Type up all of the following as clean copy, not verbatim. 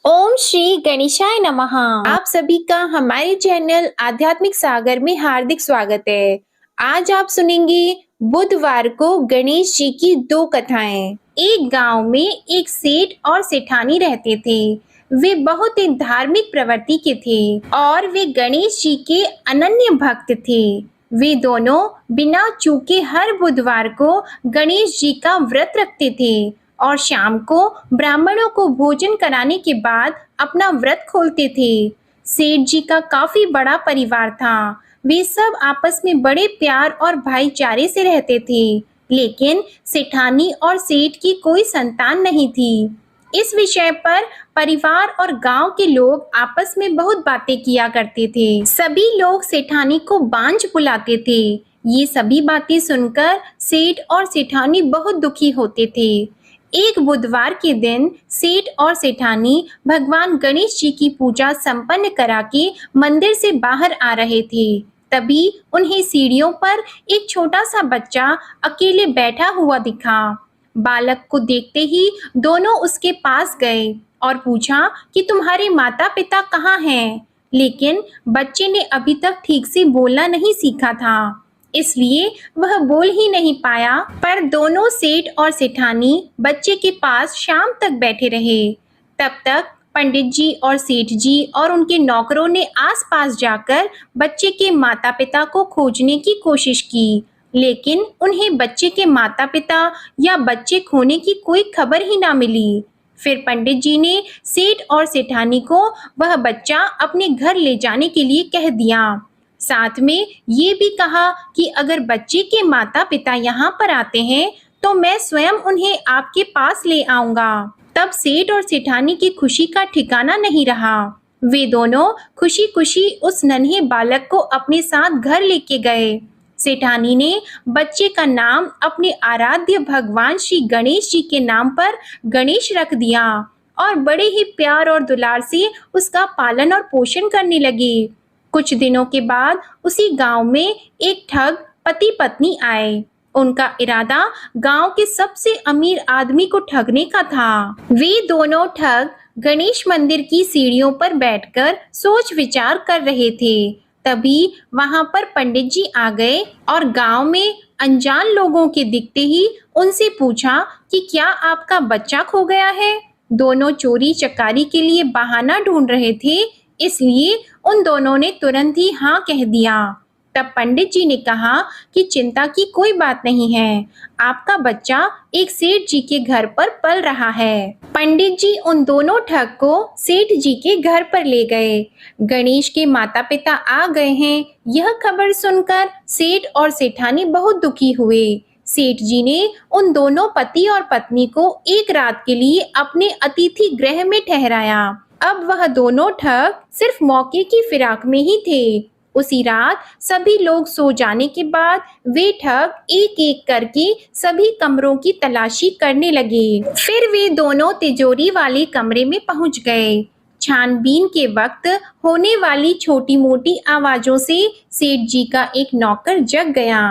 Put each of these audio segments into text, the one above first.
ओम श्री गणेशाय नमः। आप सभी का हमारे चैनल आध्यात्मिक सागर में हार्दिक स्वागत है। आज आप सुनेंगे बुधवार को गणेश जी की दो कथाएं। एक गांव में एक सेठ और सेठानी रहते थे। वे बहुत ही धार्मिक प्रवृत्ति के थे और वे गणेश जी के अनन्य भक्त थे। वे दोनों बिना चूके हर बुधवार को गणेश जी का व्रत रखते थे और शाम को ब्राह्मणों को भोजन कराने के बाद अपना व्रत खोलते थे। सेठ जी का काफी बड़ा परिवार था। वे सब आपस में बड़े प्यार और भाईचारे से रहते थे, लेकिन सेठानी और सेठ की कोई संतान नहीं थी। इस विषय पर परिवार और गांव के लोग आपस में बहुत बातें किया करते थे। सभी लोग सेठानी को बांझ बुलाते थे। ये सभी बातें सुनकर सेठ और सेठानी बहुत दुखी होते थे। एक बुधवार के दिन सेठ और सेठानी भगवान गणेश जी की पूजा संपन्न करा के मंदिर से बाहर आ रहे थे। तभी उन्हें सीढ़ियों पर एक छोटा सा बच्चा अकेले बैठा हुआ दिखा। बालक को देखते ही दोनों उसके पास गए और पूछा कि तुम्हारे माता पिता कहाँ हैं? लेकिन बच्चे ने अभी तक ठीक से बोलना नहीं सीखा था, इसलिए वह बोल ही नहीं पाया। पर दोनों सेठ और सेठानी बच्चे के पास शाम तक बैठे रहे। तब तक पंडित जी और सेठ जी और उनके नौकरों ने आसपास जाकर बच्चे के माता पिता को खोजने की कोशिश की, लेकिन उन्हें बच्चे के माता पिता या बच्चे खोने की कोई खबर ही ना मिली। फिर पंडित जी ने सेठ और सेठानी को वह बच्चा अपने घर ले जाने के लिए कह दिया। साथ में ये भी कहा कि अगर बच्चे के माता पिता यहाँ पर आते हैं तो मैं स्वयं उन्हें आपके पास ले आऊंगा। तब सेठ और सेठानी की खुशी का ठिकाना नहीं रहा। वे दोनों खुशी खुशी उस नन्हे बालक को अपने साथ घर लेके गए। सेठानी ने बच्चे का नाम अपने आराध्य भगवान श्री गणेश जी के नाम पर गणेश रख दिया और बड़े ही प्यार और दुलार से उसका पालन और पोषण करने लगे। कुछ दिनों के बाद उसी गांव में एक ठग पति पत्नी आए। उनका इरादा गांव के सबसे अमीर आदमी को ठगने का था। वे दोनों ठग गणेश मंदिर की सीढ़ियों पर बैठकर सोच विचार कर रहे थे। तभी वहां पर पंडित जी आ गए और गांव में अनजान लोगों के दिखते ही उनसे पूछा कि क्या आपका बच्चा खो गया है? दोनों चोरी चकारी के लिए बहाना ढूंढ रहे थे, इसलिए उन दोनों ने तुरंत ही हाँ कह दिया। तब पंडित जी ने कहा कि चिंता की कोई बात नहीं है, आपका बच्चा एक सेठ जी के घर पर पल रहा है। पंडित जी उन दोनों ठग को सेठ जी के घर पर ले गए। गणेश के माता पिता आ गए हैं, यह खबर सुनकर सेठ और सेठानी बहुत दुखी हुए। सेठ जी ने उन दोनों पति और पत्नी को एक रात के लिए अपने अतिथि गृह में ठहराया। अब वह दोनों ठग सिर्फ मौके की फिराक में ही थे। उसी रात सभी लोग सो जाने के बाद वे ठग एक एक करके सभी कमरों की तलाशी करने लगे। फिर वे दोनों तिजोरी वाले कमरे में पहुंच गए। छानबीन के वक्त होने वाली छोटी मोटी आवाजों से सेठ जी का एक नौकर जग गया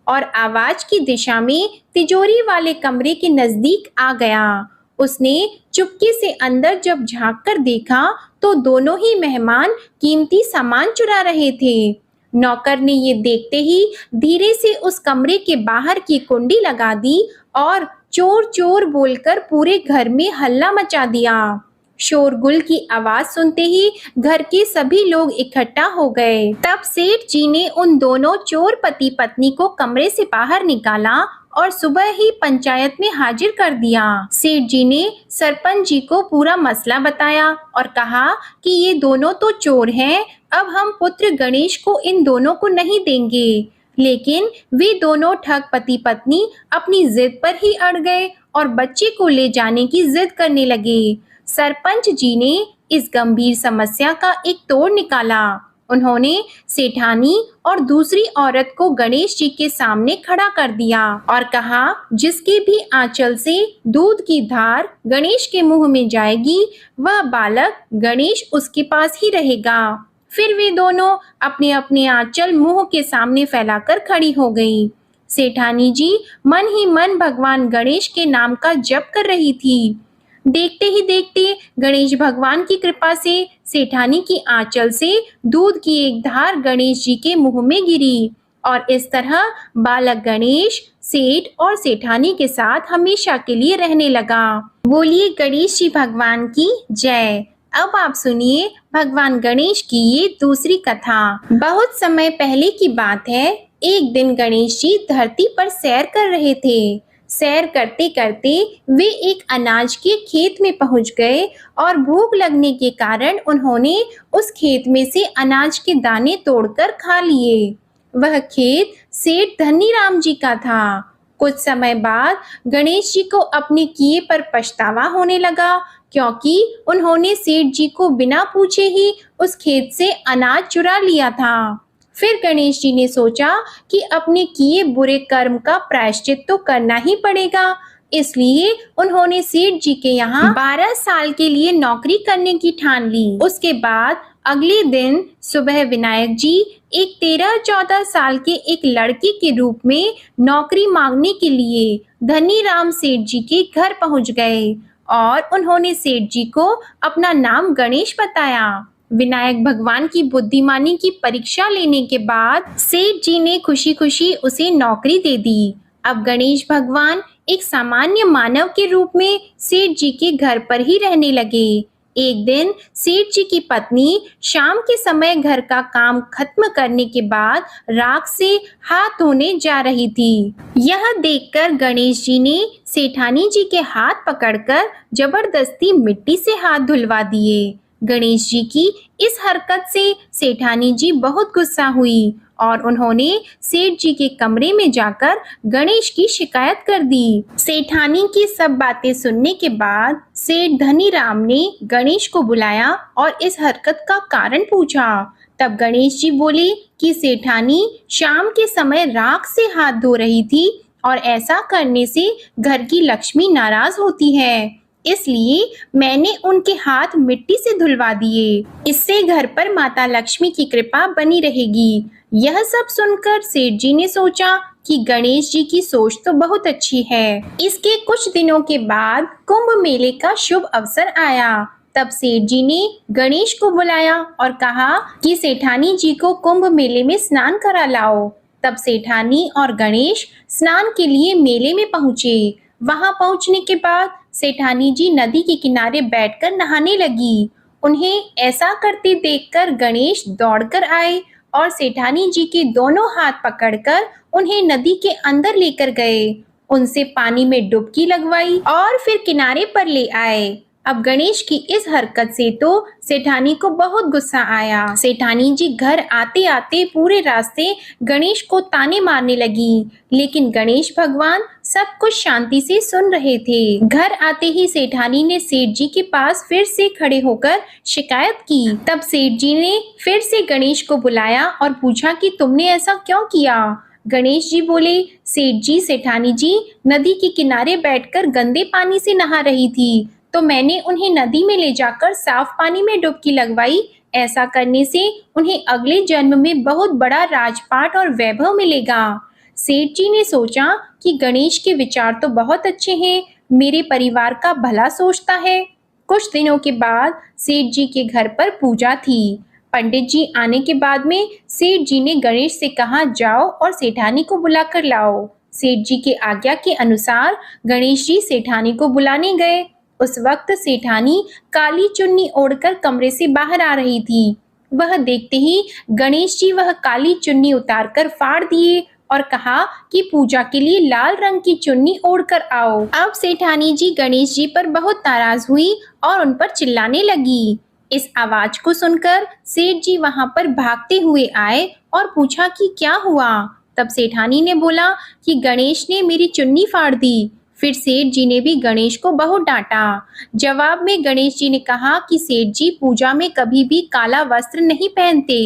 और आवाज की दिशा में तिजोरी वाले कमरे के नजदीक आ गया। उसने चुपके से अंदर जब झांक कर देखा तो दोनों ही मेहमान कीमती सामान चुरा रहे थे। नौकर ने ये देखते ही धीरे से उस कमरे के बाहर की कुंडी लगा दी और चोर चोर बोलकर पूरे घर में हल्ला मचा दिया। शोरगुल की आवाज सुनते ही घर के सभी लोग इकट्ठा हो गए। तब सेठ जी ने उन दोनों चोर पति पत्नी को कमरे से बाहर निकाला और सुबह ही पंचायत में हाजिर कर दिया। सेठ जी ने सरपंच जी को पूरा मसला बताया और कहा कि ये दोनों तो चोर हैं, अब हम पुत्र गणेश को इन दोनों को नहीं देंगे। लेकिन वे दोनों ठग पति पत्नी अपनी जिद पर ही अड़ गए और बच्चे को ले जाने की जिद करने लगे। सरपंच जी ने इस गंभीर समस्या का एक तोड़ निकाला। उन्होंने सेठानी और दूसरी औरत को गणेश जी के सामने खड़ा कर दिया और कहा, जिसके भी आंचल से दूध की धार गणेश के मुंह में जाएगी, वह बालक गणेश उसके पास ही रहेगा। फिर वे दोनों अपने अपने आंचल मुंह के सामने फैलाकर खड़ी हो गईं। सेठानी जी मन ही मन भगवान गणेश के नाम का जप कर रही थी। देखते ही देखते गणेश भगवान की कृपा से सेठानी की आंचल से दूध की एक धार गणेश जी के मुंह में गिरी और इस तरह बालक गणेश सेठ और सेठानी के साथ हमेशा के लिए रहने लगा। बोलिए गणेश जी भगवान की जय। अब आप सुनिए भगवान गणेश की ये दूसरी कथा। बहुत समय पहले की बात है। एक दिन गणेश जी धरती पर सैर कर रहे थे। सैर करते करते वे एक अनाज के खेत में पहुंच गए और भूख लगने के कारण उन्होंने उस खेत में से अनाज के दाने तोड़कर खा लिए। वह खेत सेठ धनीराम जी का था। कुछ समय बाद गणेश जी को अपने किए पर पछतावा होने लगा, क्योंकि उन्होंने सेठ जी को बिना पूछे ही उस खेत से अनाज चुरा लिया था। फिर गणेश जी ने सोचा कि अपने किए बुरे कर्म का प्रायश्चित तो करना ही पड़ेगा। इसलिए उन्होंने सेठ जी के यहाँ 12 साल के लिए नौकरी करने की ठान ली। उसके बाद अगले दिन सुबह विनायक जी एक 13-14 साल के एक लड़के के रूप में नौकरी मांगने के लिए धनीराम सेठ जी के घर पहुंच गए और उन्होंने सेठ जी को अपना नाम गणेश बताया। विनायक भगवान की बुद्धिमानी की परीक्षा लेने के बाद सेठ जी ने खुशी खुशी उसे नौकरी दे दी। अब गणेश भगवान एक सामान्य मानव के रूप में सेठ जी के घर पर ही रहने लगे। एक दिन सेठ जी की पत्नी शाम के समय घर का काम खत्म करने के बाद राख से हाथ धोने जा रही थी। यह देखकर गणेश जी ने सेठानी जी के हाथ पकड़कर जबरदस्ती मिट्टी से हाथ धुलवा दिए। गणेश जी की इस हरकत से सेठानी जी बहुत गुस्सा हुई और उन्होंने सेठ जी के कमरे में जाकर गणेश की शिकायत कर दी। सेठानी की सब बातें सुनने के बाद सेठ धनीराम ने गणेश को बुलाया और इस हरकत का कारण पूछा। तब गणेश जी बोले कि सेठानी शाम के समय राख से हाथ धो रही थी और ऐसा करने से घर की लक्ष्मी नाराज होती है, इसलिए मैंने उनके हाथ मिट्टी से धुलवा दिए। इससे घर पर माता लक्ष्मी की कृपा बनी रहेगी। यह सब सुनकर सेठ जी ने सोचा कि गणेश जी की सोच तो बहुत अच्छी है। इसके कुछ दिनों के बाद कुंभ मेले का शुभ अवसर आया। तब सेठ जी ने गणेश को बुलाया और कहा कि सेठानी जी को कुंभ मेले में स्नान करा लाओ। तब सेठानी और गणेश स्नान के लिए मेले में पहुंचे। वहां पहुंचने के बाद सेठानी जी नदी के किनारे बैठकर नहाने लगी। उन्हें ऐसा करते देखकर गणेश दौड़कर आए और सेठानी जी के दोनों हाथ पकड़कर उन्हें नदी के अंदर लेकर गए, उनसे पानी में डुबकी लगवाई और फिर किनारे पर ले आए। अब गणेश की इस हरकत से तो सेठानी को बहुत गुस्सा आया। सेठानी जी घर आते आते पूरे रास्ते गणेश को ताने मारने लगी, लेकिन गणेश भगवान सब कुछ शांति से सुन रहे थे। घर आते ही सेठानी ने सेठ जी के पास फिर से खड़े होकर शिकायत की। तब सेठ जी ने फिर से गणेश को बुलाया और पूछा कि तुमने ऐसा क्यों किया। गणेश जी बोले, सेठ जी, सेठानी जी नदी के किनारे बैठकर गंदे पानी से नहा रही थी, तो मैंने उन्हें नदी में ले जाकर साफ पानी में डुबकी लगवाई। ऐसा करने से उन्हें अगले जन्म में बहुत बड़ा राजपाट और वैभव मिलेगा। सेठ जी ने सोचा कि गणेश के विचार तो बहुत अच्छे हैं, मेरे परिवार का भला सोचता है। कुछ दिनों के बाद सेठ जी के घर पर पूजा थी। पंडित जी आने के बाद में सेठ जी ने गणेश से कहा, जाओ और सेठानी को बुलाकर लाओ। सेठ जी के आज्ञा के अनुसार गणेश जी सेठानी को बुलाने गए। उस वक्त सेठानी काली चुन्नी ओढ़कर कमरे से बाहर आ रही थी। वह देखते ही गणेश जी वह काली चुन्नी उतारकर फाड़ दिए और कहा कि पूजा के लिए लाल रंग की चुन्नी ओढ़कर आओ। अब सेठानी जी गणेश जी पर बहुत नाराज हुई और उन पर चिल्लाने लगी। इस आवाज को सुनकर सेठ जी वहां पर भागते हुए आए और पूछा कि क्या हुआ। तब सेठानी ने बोला कि गणेश ने मेरी चुन्नी फाड़ दी। फिर सेठ जी ने भी गणेश को बहुत डांटा। जवाब में गणेश जी ने कहा कि सेठ जी पूजा में कभी भी काला वस्त्र नहीं पहनते,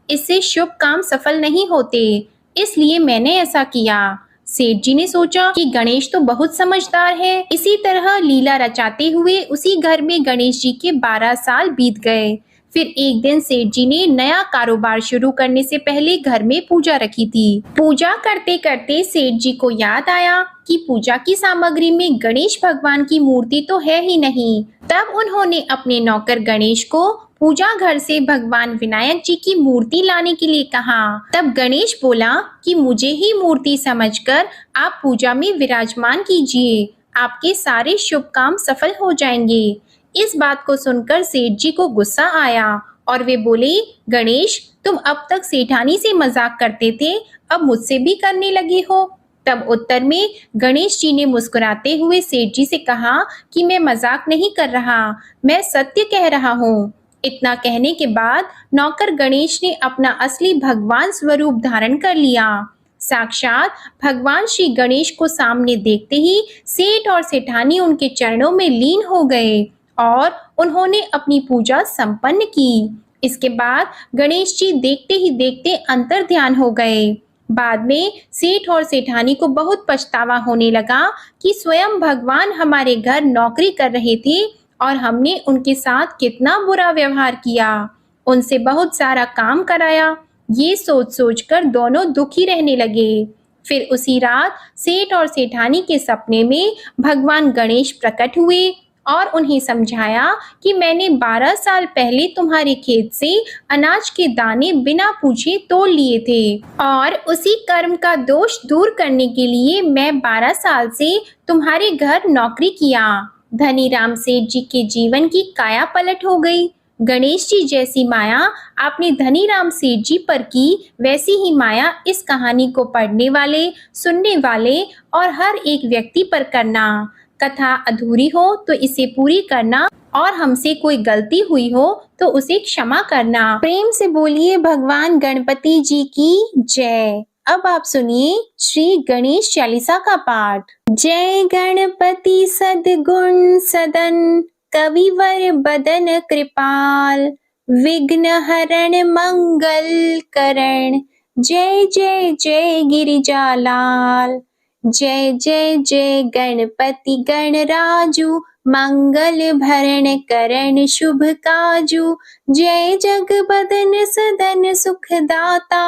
इससे शुभ काम सफल नहीं होते, इसलिए मैंने ऐसा किया। सेठ जी ने सोचा कि गणेश तो बहुत समझदार है। इसी तरह लीला रचाते हुए उसी घर में गणेश जी के 12 साल बीत गए। फिर एक दिन सेठ जी ने नया कारोबार शुरू करने से पहले घर में पूजा रखी थी। पूजा करते करते सेठ जी को याद आया कि पूजा की सामग्री में गणेश भगवान की मूर्ति तो है ही नहीं। तब उन्होंने अपने नौकर गणेश को पूजा घर से भगवान विनायक जी की मूर्ति लाने के लिए कहा। तब गणेश बोला कि मुझे ही मूर्ति समझकर आप पूजा में विराजमान कीजिए, आपके सारे शुभ काम सफल हो जाएंगे। इस बात को सुनकर सेठ जी को गुस्सा आया और वे बोले, गणेश, तुम अब तक सेठानी से मजाक करते थे, अब मुझसे भी करने लगे हो। तब उत्तर में गणेश जी ने मुस्कुराते हुए सेठ जी से कहा कि मैं मजाक नहीं कर रहा, मैं सत्य कह रहा हूँ। इतना कहने के बाद नौकर गणेश ने अपना असली भगवान स्वरूप धारण कर लिया। साक्षात भगवान श्री गणेश को सामने देखते ही सेठ और सेठानी उनके चरणों में लीन हो गए और उन्होंने अपनी पूजा संपन्न की। इसके बाद गणेश जी देखते ही देखते अंतर ध्यान हो गए। बाद में सेठ और सेठानी को बहुत पछतावा होने लगा कि स्वयं भगवान हमारे घर नौकरी कर रहे थे और हमने उनके साथ कितना बुरा व्यवहार किया, उनसे बहुत सारा काम कराया। ये सोच सोचकर दोनों दुखी रहने लगे। फिर उसी रात सेठ और सेठानी के सपने में भगवान गणेश प्रकट हुए और उन्हें समझाया कि मैंने 12 साल पहले तुम्हारे खेत से अनाज के दाने बिना पूछे तोड़ लिए थे और उसी कर्म का दोष दूर करने के लिए मैं 12 साल से तुम्हारे घर नौकरी किया। धनीराम सेठ जी के जीवन की काया पलट हो गई। गणेश जी जैसी माया आपने धनीराम सेठ जी पर की, वैसी ही माया इस कहानी को पढ़ने वाले, सुनने वाले और हर एक व्यक्ति पर करना। कथा अधूरी हो तो इसे पूरी करना और हमसे कोई गलती हुई हो तो उसे क्षमा करना। प्रेम से बोलिए भगवान गणपति जी की जय। अब आप सुनिए श्री गणेश चालीसा का पाठ। जय गणपति सद्गुण सदन, कविवर बदन कृपाल, विघ्न हरण मंगल करण, जय जय जय गिरिजालाल। जय जय जय गणपति गणराजू, मंगल भरण करण शुभ काजू। जय जगबदन सदन सुखदाता,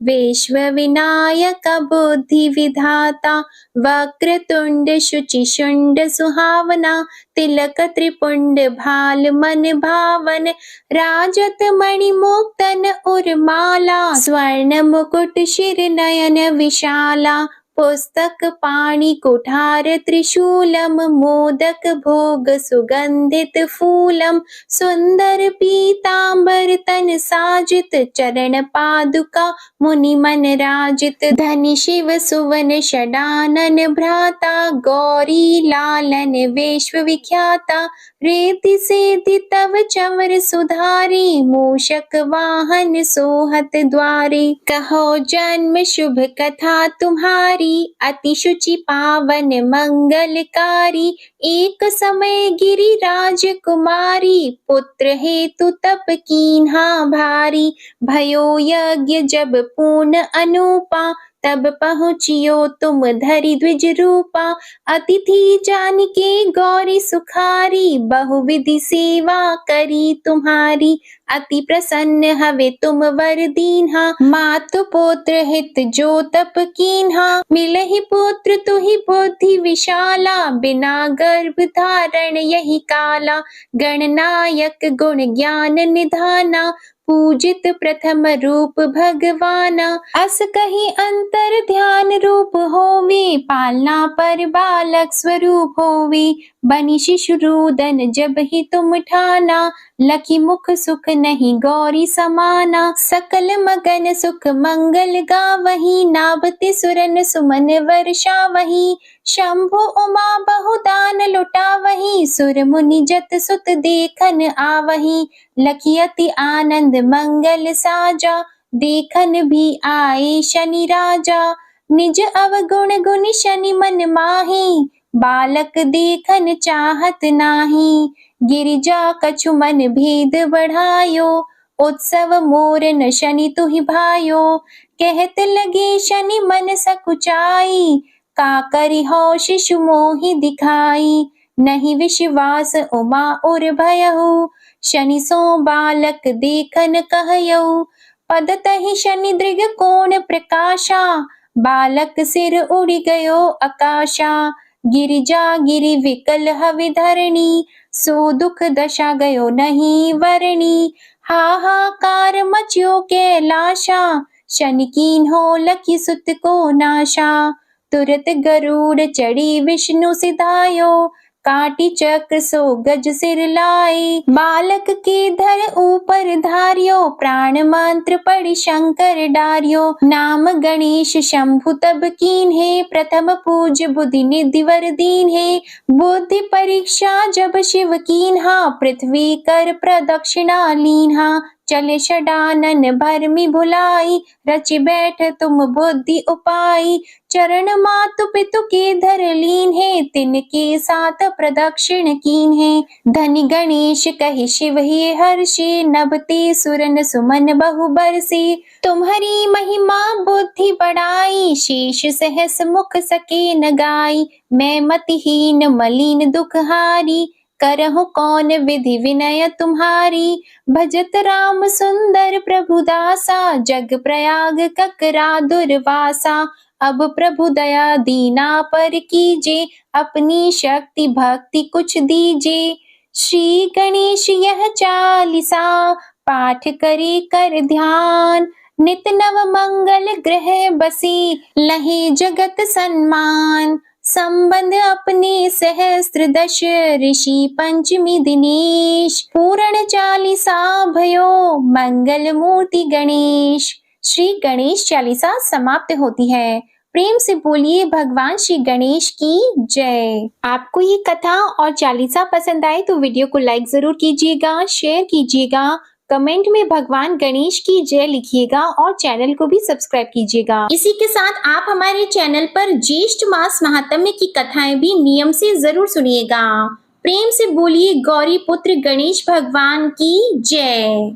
विश्व विनायक बुद्धि विधाता। वक्रतुंड शुचि शुंड सुहावना, तिलक त्रिपुंड भाल मन भावन। राजत मणि मुक्तन उर्माला, स्वर्ण मुकुट शिर नयन विशाला। पुस्तक पाणि कुठार त्रिशूलम, मोदक भोग सुगंधित फूलम। सुंदर पीतांबर तन साजित, चरण पादुका मुनि मन राजित। धनि शिव सुवन षडानन भ्राता, गौरी लालन विश्व विख्याता। रेति सेति तव चंवर सुधारी, मूषक वाहन सोहत द्वारी। कहो जन्म शुभ कथा तुम्हारी, अति शुचि पावन मंगलकारी। एक समय गिरिराज कुमारी, पुत्र हेतु तप कीन्हा भारी। भयो यज्ञ जब पूर्ण अनूपा, तब पहुँचियो तुम धरि द्विज रूपा। अतिथि जान के गौरी सुखारी, बहुविधि सेवा करी तुम्हारी। अति प्रसन्न हवे तुम वर दीन्हा, मातु पुत्र हित जो तप कीन्हा। मिलहि पुत्र तुहि बुद्धि विशाला, बिना गर्भ धारण यही काला। गणनायक गुण ज्ञान निधाना, पूजित प्रथम रूप भगवाना। अस कहीं अंतर ध्यान रूप होवे, पालना पर बालक स्वरूप होवे। बनी शिशु रोदन जब ही तुम ठाना, लखी मुख सुख नहीं गौरी समाना। सकल मगन सुख मंगल गावही, नाभते सुरन सुमन वर्षावही। शंभु उमा बहुदान लुटावही, सुर मुनि जत सुत देखन आवही। लखी अति आनंद मंगल साजा, देखन भी आए शनि राजा। निज अवगुण गुण शनि मन माही, बालक देखन चाहत नाही। गिरिजा कछु मन भेद बढ़ायो, उत्सव मोर न शनि तुहि भायो। कहत लगे शनि मन सकुचाई, का करि हो शिशु मोहि दिखाई। नहीं विश्वास उमा उर भयहु, शनि सो बालक देखन कहयौ, पद तहि शनि दृग कोण प्रकाशा, बालक सिर उड़ि गयो आकाशा। गिरिजा गिरि विकल हवि धरणी, सो दुख दशा गयो नहीं वरणी। हाहाकार मच्यो कैलाशा, शनि कीन्हो लखि सुत को नाशा। तुरत गरुड़ चढ़ी विष्णु सिधायो, काटी चक्र सो गज सिर लाई। बालक के धर ऊपर धार्यो, प्राण मंत्र पढ़ि शंकर डार्यो। नाम गणेश शंभु तब कीन्हे, प्रथम पूज्य बुद्धि निधि वर दीन्हे। बुद्धि परीक्षा जब शिव कीन्हा, पृथ्वी कर प्रदक्षिणा लीन्हा। चले षडानन भरमि भुलाई, रचि बैठ तुम बुद्धि उपाई। चरण मातु पितु के धर लीन्हे, तिनके साथ प्रदक्षिण कीन्हे। धनि गणेश कहि शिव हे हर्षि, नभते सुरन सुमन बहु बरसी। तुम्हारी महिमा बुद्धि बढ़ाई, शेष सहस मुख सके न गाई। मैं मतिहीन मलिन दुखहारी, करहु कौन विधि विनय तुम्हारी। भजत राम सुंदर प्रभु दासा, जग प्रयाग ककरा दुर्वासा। अब प्रभु दया दीना पर कीजे, अपनी शक्ति भक्ति कुछ दीजे। श्री गणेश यह चालीसा, पाठ करे कर ध्यान। नित नव मंगल ग्रह बसी, लहे जगत सन्मान। संबंध अपने सहस्त्र दश, ऋषि पंचमी दिनेश। पूर्ण चालीसा भयो, मंगल मूर्ति गणेश। श्री गणेश चालीसा समाप्त होती है। प्रेम से बोलिए भगवान श्री गणेश की जय। आपको ये कथा और चालीसा पसंद आए तो वीडियो को लाइक जरूर कीजिएगा, शेयर कीजिएगा, कमेंट में भगवान गणेश की जय लिखिएगा और चैनल को भी सब्सक्राइब कीजिएगा। इसी के साथ आप हमारे चैनल पर ज्येष्ठ मास महात्म्य की कथाएं भी नियम से जरूर सुनिएगा। प्रेम से बोलिए गौरी पुत्र गणेश भगवान की जय।